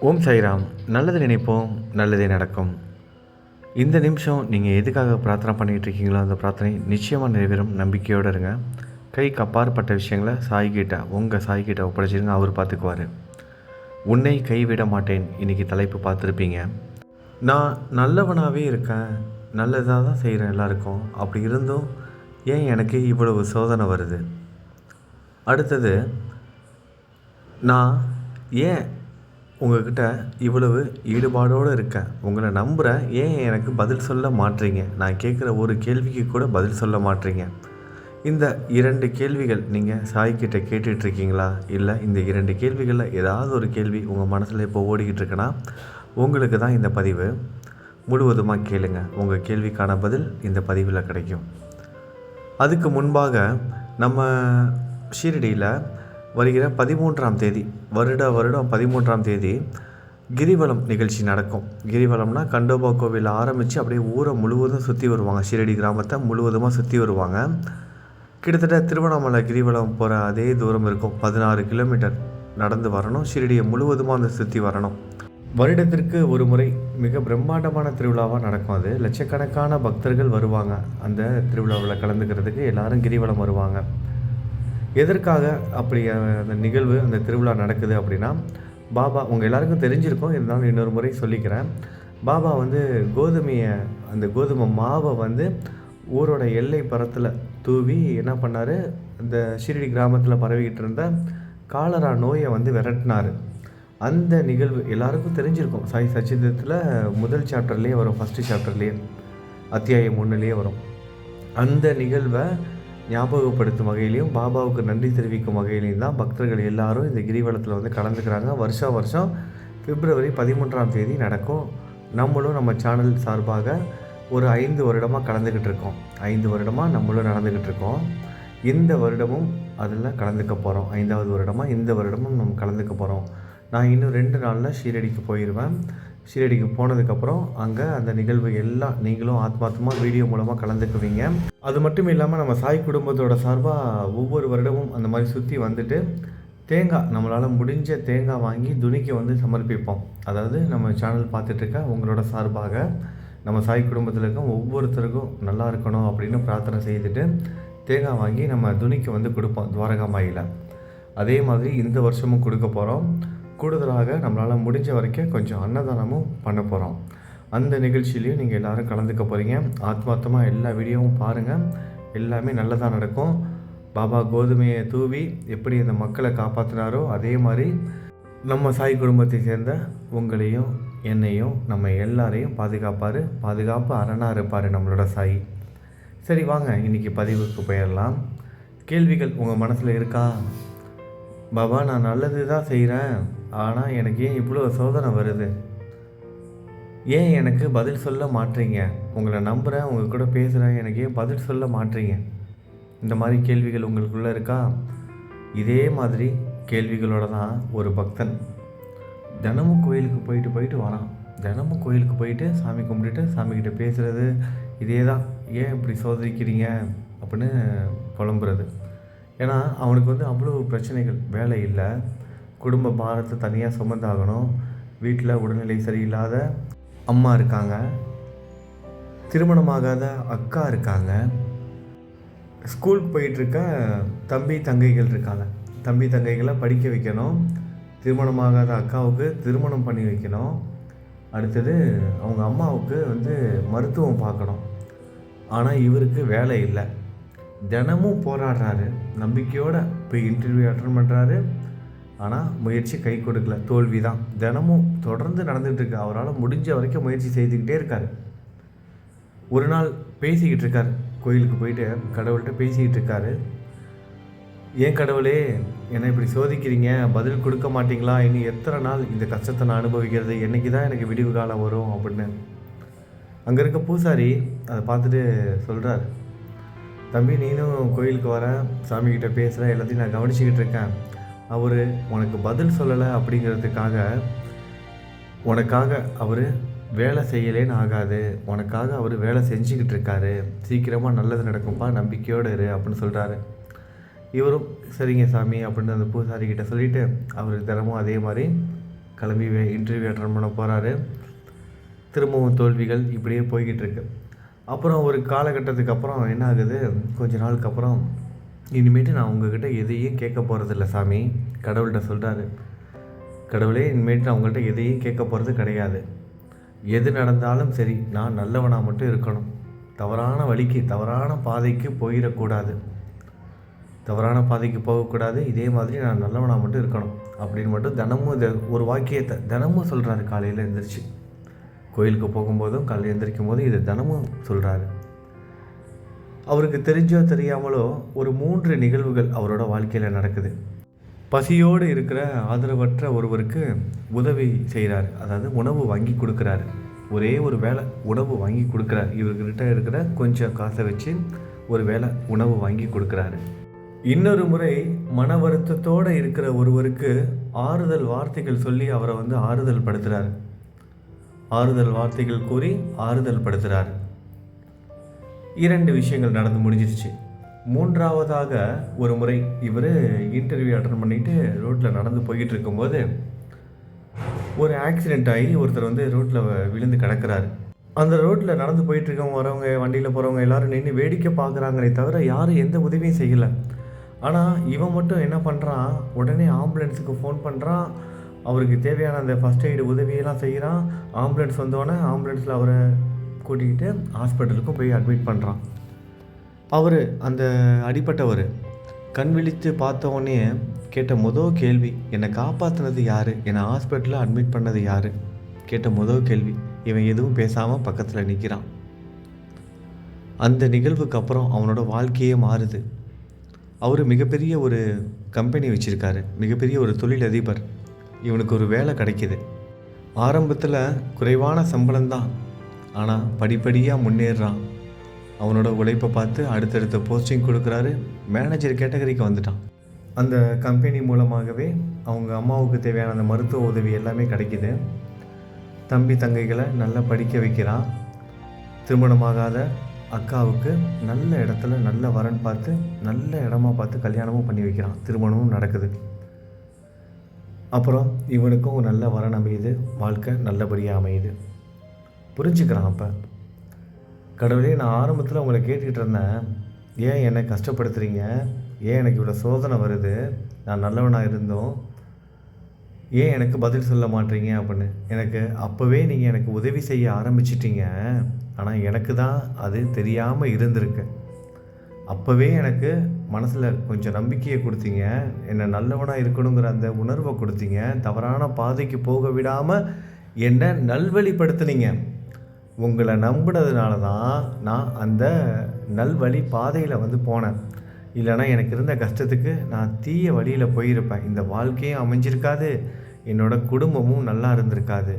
ஓம் சாய்ராம். நல்லது நினைப்போம், நல்லதே நடக்கும். இந்த நிமிஷம் நீங்கள் எதுக்காக பிரார்த்தனை பண்ணிகிட்டு இருக்கீங்களோ அந்த பிரார்த்தனை நிச்சயமாக நிறைவேறும். நம்பிக்கையோடு இருங்க. கைக்கு அப்பாற்பட்ட விஷயங்களை சாய்கிட்ட உங்கள் சாய்கிட்ட ஒப்படைச்சிருங்க. அவர் பார்த்துக்குவார். உன்னை கைவிட மாட்டேன். இன்றைக்கி தலைப்பு பார்த்துருப்பீங்க. நான் நல்லவனாகவே இருக்கேன், நல்லதாக தான் செய்கிறேன் எல்லாருக்கும். அப்படி இருந்தும் ஏன் எனக்கு இவ்வளவு சோதனை வருது? அடுத்தது, நான் ஏன் உங்கள்கிட்ட இவ்வளவு ஈடுபாடோடு இருக்கேன், உங்களை நம்புகிறேன், ஏன் எனக்கு பதில் சொல்ல மாட்றீங்க? நான் கேட்குற ஒரு கேள்விக்கு கூட பதில் சொல்ல மாட்றீங்க. இந்த 2 கேள்விகள் நீங்கள் சாய்கிட்ட கேட்டுட்ருக்கீங்களா? இல்லை இந்த 2 கேள்விகளில் ஏதாவது ஒரு கேள்வி உங்கள் மனசில் இப்போ ஓடிக்கிட்டு இருக்குன்னா உங்களுக்கு தான் இந்த பதிவு. முழுவதுமாக கேளுங்க. உங்கள் கேள்விக்கான பதில் இந்த பதிவில் கிடைக்கும். அதுக்கு முன்பாக நம்ம ஷீரடியில் வருகிற 13ஆம் தேதி, வருடம் 13ஆம் தேதி கிரிவலம் நிகழ்ச்சி நடக்கும். கிரிவலம்னா கண்டோபா கோவில் ஆரம்பித்து அப்படியே ஊரை முழுவதும் சுற்றி வருவாங்க. ஷீரடி கிராமத்தை முழுவதுமாக சுற்றி வருவாங்க. கிட்டத்தட்ட திருவண்ணாமலை கிரிவலம் போகிற அதே தூரம் இருக்கும். 16 கிலோமீட்டர் நடந்து வரணும். ஷீரடியை முழுவதுமாக வந்து சுற்றி வரணும். வருடத்திற்கு ஒரு முறை மிக பிரம்மாண்டமான திருவிழாவாக நடக்கும். அது லட்சக்கணக்கான பக்தர்கள் வருவாங்க. அந்த திருவிழாவில் கலந்துக்கிறதுக்கு எல்லாரும் கிரிவலம் வருவாங்க. எதற்காக அப்படி அந்த நிகழ்வு, அந்த திருவிழா நடக்குது அப்படின்னா, பாபா உங்கள் எல்லாருக்கும் தெரிஞ்சிருக்கும், இருந்தாலும் இன்னொரு முறை சொல்லிக்கிறேன். பாபா வந்து அந்த கோதுமை மாவை வந்து ஊரோட எல்லை பரத்தில் தூவி என்ன பண்ணார், இந்த ஷீரடி கிராமத்தில் பரவிக்கிட்டு இருந்த காலரா நோயை வந்து விரட்டினார். அந்த நிகழ்வு எல்லாருக்கும் தெரிஞ்சிருக்கும். சாய் சச்சிதத்தில் முதல் சாப்டர்லேயே வரும், ஃபஸ்ட்டு சாப்டர்லேயே, அத்தியாயம் 1லேயே வரும். அந்த நிகழ்வை ஞாபகப்படுத்தும் வகையிலையும் பாபாவுக்கு நன்றி தெரிவிக்கும் வகையிலையும் தான் பக்தர்கள் எல்லாரும் இந்த கிரிவலத்தில் வந்து கலந்துக்கிறாங்க. வருஷம் பிப்ரவரி 13ஆம் தேதி நடக்கும். நம்மளும் நம்ம சேனல் சார்பாக ஒரு 5 வருடமாக கலந்துக்கிட்டு இருக்கோம். 5 வருடமாக நம்மளும் நடந்துக்கிட்டு இருக்கோம். இந்த வருடமும் அதில் கலந்துக்க போகிறோம். 5வது வருடமாக இந்த வருடமும் நம்ம கலந்துக்க போகிறோம். நான் இன்னும் 2 நாளில் ஷீரடிக்கு போயிடுவேன். ஷீரடிக்கு போனதுக்கப்புறம் அங்கே அந்த நிகழ்வு எல்லாம் நீங்களும் ஆத்மார்த்தமாக வீடியோ மூலமாக கலந்துக்குவீங்க. அது மட்டும் இல்லாமல் நம்ம சாய் குடும்பத்தோட சார்பாக ஒவ்வொரு வருடமும் அந்த மாதிரி சுற்றி வந்துட்டு தேங்காய், நம்மளால் முடிஞ்ச தேங்காய் வாங்கி துணிக்கு வந்து சமர்ப்பிப்போம். அதாவது நம்ம சேனல் பார்த்துட்ருக்க உங்களோட சார்பாக நம்ம சாய் குடும்பத்தில் இருக்க ஒவ்வொருத்தருக்கும் நல்லா இருக்கணும் அப்படின்னு பிரார்த்தனை செய்துட்டு தேங்காய் வாங்கி நம்ம துணிக்கு வந்து கொடுப்போம் துவாரகா மாயில். அதே மாதிரி இந்த வருஷமும் கொடுக்க போகிறோம். கூடுதலாக நம்மளால் முடிஞ்ச வரைக்கும் கொஞ்சம் அன்னதானமும் பண்ண போகிறோம். அந்த நிகழ்ச்சியிலையும் நீங்கள் எல்லோரும் கலந்துக்க போகிறீங்க. ஆத்மார்த்தமாக எல்லா வீடியோவும் பாருங்கள். எல்லாமே நல்லதாக நடக்கும். பாபா கோதுமையை தூவி எப்படி அந்த மக்களை காப்பாற்றினாரோ அதே மாதிரி நம்ம சாய் குடும்பத்தை சேர்ந்த உங்களையும் என்னையும் நம்ம எல்லாரையும் பாதுகாப்பு அரணாக இருப்பார் நம்மளோட சாய். சரி வாங்க இன்றைக்கி பதிவுக்கு போயிடலாம். கேள்விகள் உங்கள் மனசில் இருக்கா? பாபா நான் நல்லது தான் செய்கிறேன், ஆனால் எனக்கு ஏன் இவ்வளோ சோதனை வருது? ஏன் எனக்கு பதில் சொல்ல மாட்டீங்க? உங்களை நம்புகிறேன், உங்கள் கூட பேசுகிறேன், எனக்கு ஏன் பதில் சொல்ல மாட்டீங்க? இந்த மாதிரி கேள்விகள் உங்களுக்குள்ளே இருக்கா? இதே மாதிரி கேள்விகளோடு தான் ஒரு பக்தன் தினமும் கோயிலுக்கு போயிட்டு வரான். தினமும் கோயிலுக்கு போயிட்டு சாமி கும்பிட்டுட்டு சாமிக்கிட்ட பேசுகிறது இதே தான். ஏன் இப்படி சோதிக்கிறீங்க அப்படின்னு புலம்புறது. ஏன்னா அவனுக்கு வந்து அவ்வளோ பிரச்சனைகள். வேலை இல்லை, குடும்ப பாரத்தை தனியாக சுமந்தாகணும், வீட்டில் உடல்நிலை சரியில்லாத அம்மா இருக்காங்க, திருமணமாகாத அக்கா இருக்காங்க, ஸ்கூல் போயிட்டுருக்க தம்பி தங்கைகள் இருக்காங்க. தம்பி தங்கைகளை படிக்க வைக்கணும், திருமணமாகாத அக்காவுக்கு திருமணம் பண்ணி வைக்கணும், அடுத்தது அவங்க அம்மாவுக்கு வந்து மருத்துவம் பார்க்கணும். ஆனால் இவருக்கு வேலை இல்லை. தினமும் போராடுறாரு, நம்பிக்கையோடு போய் இன்டர்வியூ அட்டன் பண்ணுறாரு. ஆனால் முயற்சி கை கொடுக்கல, தோல்வி தான். தினமும் தொடர்ந்து நடந்துகிட்ருக்கு. அவரால் முடிஞ்ச வரைக்கும் முயற்சி செய்துக்கிட்டே இருக்கார். ஒரு நாள் பேசிக்கிட்டு இருக்கார், கோயிலுக்கு போயிட்டு கடவுள்கிட்ட பேசிக்கிட்டு இருக்காரு. ஏன் கடவுளே என்னை இப்படி சோதிக்கிறீங்க, பதில் கொடுக்க மாட்டிங்களா? இனி எத்தனை நாள் இந்த கஷ்டத்தை நான் அனுபவிக்கிறது? என்றைக்கு தான் எனக்கு விடிவு காலம் வரும் அப்படின்னு. அங்கே இருக்க பூசாரி அதை பார்த்துட்டு சொல்கிறார், தம்பி நீனும் கோயிலுக்கு வர, சாமிக்கிட்ட பேசுகிற, எல்லாத்தையும் நான் கவனிச்சிக்கிட்டு இருக்கேன். அவர் உனக்கு பதில் சொல்லலை அப்படிங்கிறதுக்காக உனக்காக அவர் வேலை செய்யலேன்னு ஆகாது. உனக்காக அவர் வேலை செஞ்சுக்கிட்டு இருக்காரு. சீக்கிரமாக நல்லது நடக்கும்ப்பா, நம்பிக்கையோடு இரு அப்படின்னு சொல்கிறாரு. இவரும் சரிங்க சாமி அப்படின்னு அந்த பூசாரிக்கிட்ட சொல்லிவிட்டு அவர் தினமும் அதே மாதிரி கிளம்பி இன்டர்வியூ அட்டன் பண்ண போகிறாரு. திரும்பவும் தோல்விகள் இப்படியே போய்கிட்டு இருக்கு. அப்புறம் ஒரு காலகட்டத்துக்கு அப்புறம் என்ன ஆகுது, கொஞ்ச நாளுக்கு அப்புறம் இனிமேட்டு நான் உங்ககிட்ட எதையும் கேட்க போகிறதில்ல சாமி. கடவுள்கிட்ட சொல்கிறாரு, கடவுளே இனிமேட்டு நான் உங்கள்கிட்ட எதையும் கேட்க போகிறது கிடையாது. எது நடந்தாலும் சரி நான் நல்லவனாக மட்டும் இருக்கணும். தவறான வழிக்கு தவறான பாதைக்கு போயிடக்கூடாது, தவறான பாதைக்கு போகக்கூடாது. இதே மாதிரி நான் நல்லவனாக மட்டும் இருக்கணும் அப்படின்னு மட்டும் தினமும் இந்த ஒரு வாக்கியத்தை தினமும் சொல்கிறாரு. காலையில் எழுந்திரிச்சு கோயிலுக்கு போகும்போதும் காலையில் எழுந்திரிக்கும் போதும் இதை தினமும் சொல்கிறாரு. அவருக்கு தெரிஞ்சோ தெரியாமலோ ஒரு 3 நிகழ்வுகள் அவரோட வாழ்க்கையில் நடக்குது. பசியோடு இருக்கிற ஆதரவற்ற ஒருவருக்கு உதவி செய்கிறார். அதாவது உணவு வாங்கி கொடுக்குறாரு. ஒரே ஒரு வேளை உணவு வாங்கி கொடுக்குறாரு. இவர்கிட்ட இருக்கிற கொஞ்சம் காசை வச்சு ஒரு வேளை உணவு வாங்கி கொடுக்குறாரு. இன்னொரு முறை மன வருத்தத்தோடு இருக்கிற ஒருவருக்கு ஆறுதல் வார்த்தைகள் சொல்லி அவரை ஆறுதல் படுத்துகிறார். ஆறுதல் வார்த்தைகள் கூறி ஆறுதல் படுத்துகிறார். 2 விஷயங்கள் நடந்து முடிஞ்சிருச்சு. 3ஆவதாக ஒரு முறை இவர் இன்டர்வியூ அட்டன் பண்ணிவிட்டு ரோட்டில் நடந்து போய்கிட்டு இருக்கும்போது ஒரு ஆக்சிடெண்ட் ஆகி ஒருத்தர் ரோட்டில் விழுந்து கிடக்கிறாரு. அந்த ரோட்டில் நடந்து போயிட்டுருக்கவங்க வரவங்க வண்டியில் போகிறவங்க எல்லோரும் நின்று வேடிக்கை பார்க்குறாங்களே தவிர யாரும் எந்த உதவியும் செய்யலை. ஆனால் இவன் மட்டும் என்ன பண்ணுறான், உடனே ஆம்புலன்ஸுக்கு ஃபோன் பண்ணுறான். அவருக்கு தேவையான அந்த ஃபஸ்ட் எய்டு உதவியெல்லாம் செய்கிறான். ஆம்புலன்ஸ் வந்தோடனே ஆம்புலன்ஸில் அவரை கூட்டிக்கிட்டு ஹாஸ்பிட்டலுக்கும் போய் அட்மிட் பண்ணுறான். அவர் அந்த அடிப்பட்டவர் கண் விழித்து பார்த்தவொடனே கேட்ட முதல் கேள்வி, என்னை காப்பாற்றினது யார், என்னை ஹாஸ்பிட்டலில் அட்மிட் பண்ணது யார் கேட்ட முதல் கேள்வி. இவன் எதுவும் பேசாமல் பக்கத்தில் நிற்கிறான். அந்த நிகழ்வுக்கு அப்புறம் அவனோட வாழ்க்கையே மாறுது. அவர் மிகப்பெரிய ஒரு கம்பெனி வச்சுருக்காரு, மிகப்பெரிய ஒரு தொழிலதிபர். இவனுக்கு ஒரு வேலை கிடைக்கிது. ஆரம்பத்தில் குறைவான சம்பளம்தான், ஆனால் படிப்படியாக முன்னேறான். அவனோட உழைப்பை பார்த்து அடுத்தடுத்த போஸ்டிங் கொடுக்குறாரு. மேனேஜர் கேட்டகரிக்கு வந்துட்டான். அந்த கம்பெனி மூலமாகவே அவங்க அம்மாவுக்கு தேவையான அந்த மருத்துவ உதவி எல்லாமே கிடைக்கிது. தம்பி தங்கைகளை நல்லா படிக்க வைக்கிறான். திருமணமாகாத அக்காவுக்கு நல்ல இடத்துல நல்ல வரன் பார்த்து நல்ல இடமா பார்த்து கல்யாணமும் பண்ணி வைக்கிறான். திருமணமும் நடக்குது. அப்புறம் இவனுக்கும் நல்ல வரன் அமையுது. வாழ்க்கை நல்லபடியாக அமையுது. புரிஞ்சுக்கிறான். அப்போ கடவுளே, நான் ஆரம்பத்தில் உங்களை கேட்டுக்கிட்டு இருந்தேன், ஏன் என்னை கஷ்டப்படுத்துகிறீங்க, ஏன் எனக்கு இவ்வளோ சோதனை வருது, நான் நல்லவனாக இருந்தோம், ஏன் எனக்கு பதில் சொல்ல மாட்டீங்க அப்படின்னு. எனக்கு அப்போவே நீங்கள் எனக்கு உதவி செய்ய ஆரம்பிச்சிட்டிங்க. ஆனால் எனக்கு தான் அது தெரியாமல் இருந்திருக்கு. அப்போவே எனக்கு மனசில் கொஞ்சம் நம்பிக்கையை கொடுத்தீங்க, என்னை நல்லவனாக இருக்கணுங்கிற அந்த உணர்வை கொடுத்தீங்க, தவறான பாதைக்கு போக விடாமல் என்னை நல்வழிப்படுத்துனீங்க. உங்களை நம்பினதுனால தான் நான் அந்த நல்வழி பாதையில் போனேன். இல்லைனா எனக்கு இருந்த கஷ்டத்துக்கு நான் தீய வழியில் போயிருப்பேன். இந்த வாழ்க்கையும் அமைஞ்சிருக்காது, என்னோடய குடும்பமும் நல்லா இருந்திருக்காது.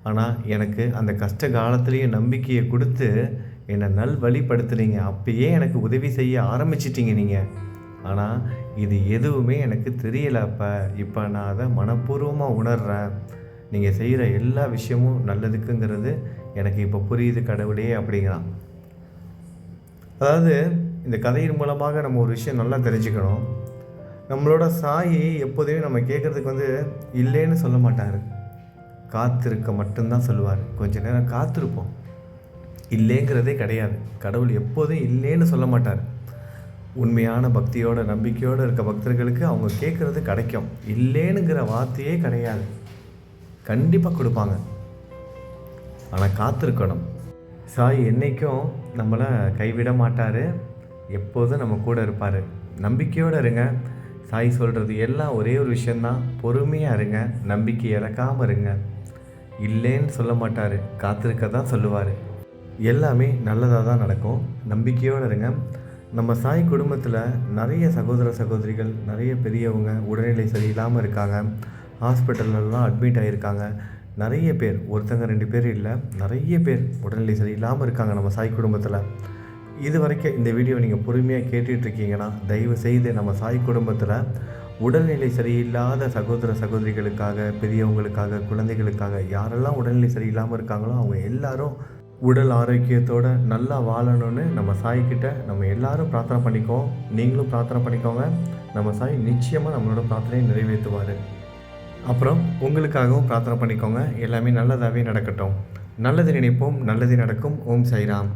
ஆனால் எனக்கு அந்த கஷ்ட காலத்துலேயும் நம்பிக்கையை கொடுத்து என்னை நல்வழிப்படுத்துனீங்க. அப்பயே எனக்கு உதவி செய்ய ஆரம்பிச்சிட்டிங்க நீங்கள். ஆனால் இது எதுவுமே எனக்கு தெரியலை. இப்போ நான் அதை மனப்பூர்வமாக உணர்கிறேன். நீங்கள் செய்கிற எல்லா விஷயமும் நல்லதுக்குங்கிறது எனக்கு இப்போ புரியுது கடவுளே அப்படிங்கிறான். அதாவது இந்த கதையின் மூலமாக நம்ம ஒரு விஷயம் நல்லா தெரிஞ்சுக்கணும். நம்மளோட சாயி எப்போதுமே நம்ம கேட்குறதுக்கு இல்லைன்னு சொல்ல மாட்டார், காத்திருக்க மட்டும்தான் சொல்லுவார். கொஞ்ச நேரம் காத்திருப்போம். இல்லைங்கிறதே கிடையாது. கடவுள் எப்போதும் இல்லைன்னு சொல்ல மாட்டார். உண்மையான பக்தியோட நம்பிக்கையோடு இருக்க பக்தர்களுக்கு அவங்க கேட்குறது கிடைக்கும். இல்லைனுங்கிற வார்த்தையே கிடையாது. கண்டிப்பாக கொடுப்பாங்க. ஆனால் காத்திருக்கணும். சாய் என்றைக்கும் நம்மளை கைவிட மாட்டார். எப்போதும் நம்ம கூட இருப்பார். நம்பிக்கையோடு இருங்க. சாய் சொல்கிறது எல்லாம் ஒரே ஒரு விஷயந்தான், பொறுமையாக இருங்க, நம்பிக்கை இழக்காமல் இருங்க. இல்லைன்னு சொல்ல மாட்டார், காத்திருக்க தான் சொல்லுவார். எல்லாமே நல்லதாக தான் நடக்கும். நம்பிக்கையோடு இருங்க. நம்ம சாய் குடும்பத்தில் நிறைய சகோதர சகோதரிகள், நிறைய பெரியவங்க உடல்நிலை சரியில்லாமல் இருக்காங்க. ஹாஸ்பிட்டல்லாம் அட்மிட் ஆகியிருக்காங்க. நிறைய பேர், ஒருத்தங்க 2 பேர் இல்லை, நிறைய பேர் உடல்நிலை சரியில்லாமல் இருக்காங்க நம்ம சாய் குடும்பத்தில். இது வரைக்கும் இந்த வீடியோ நீங்கள் பொறுமையாக கேட்டுட்ருக்கீங்கன்னா தயவு செய்து நம்ம சாய் குடும்பத்தில் உடல்நிலை சரியில்லாத சகோதர சகோதரிகளுக்காக, பெரியவங்களுக்காக, குழந்தைகளுக்காக, யாரெல்லாம் உடல்நிலை சரியில்லாமல் இருக்காங்களோ அவங்க எல்லாரும் உடல் ஆரோக்கியத்தோடு நல்லா வாழணும்னு நம்ம சாய்கிட்ட நம்ம எல்லாரும் பிரார்த்தனை பண்ணிக்கோம். நீங்களும் பிரார்த்தனை பண்ணிக்கோங்க. நம்ம சாய் நிச்சயமாக நம்மளோட பிரார்த்தனையை நிறைவேற்றுவார். அப்புறம் உங்களுக்காகவும் பிரார்த்தனை பண்ணிக்கோங்க. எல்லாமே நல்லதாகவே நடக்கட்டும். நல்லது நினைப்போம், நல்லது நடக்கும். ஓம் சாய்ராம்.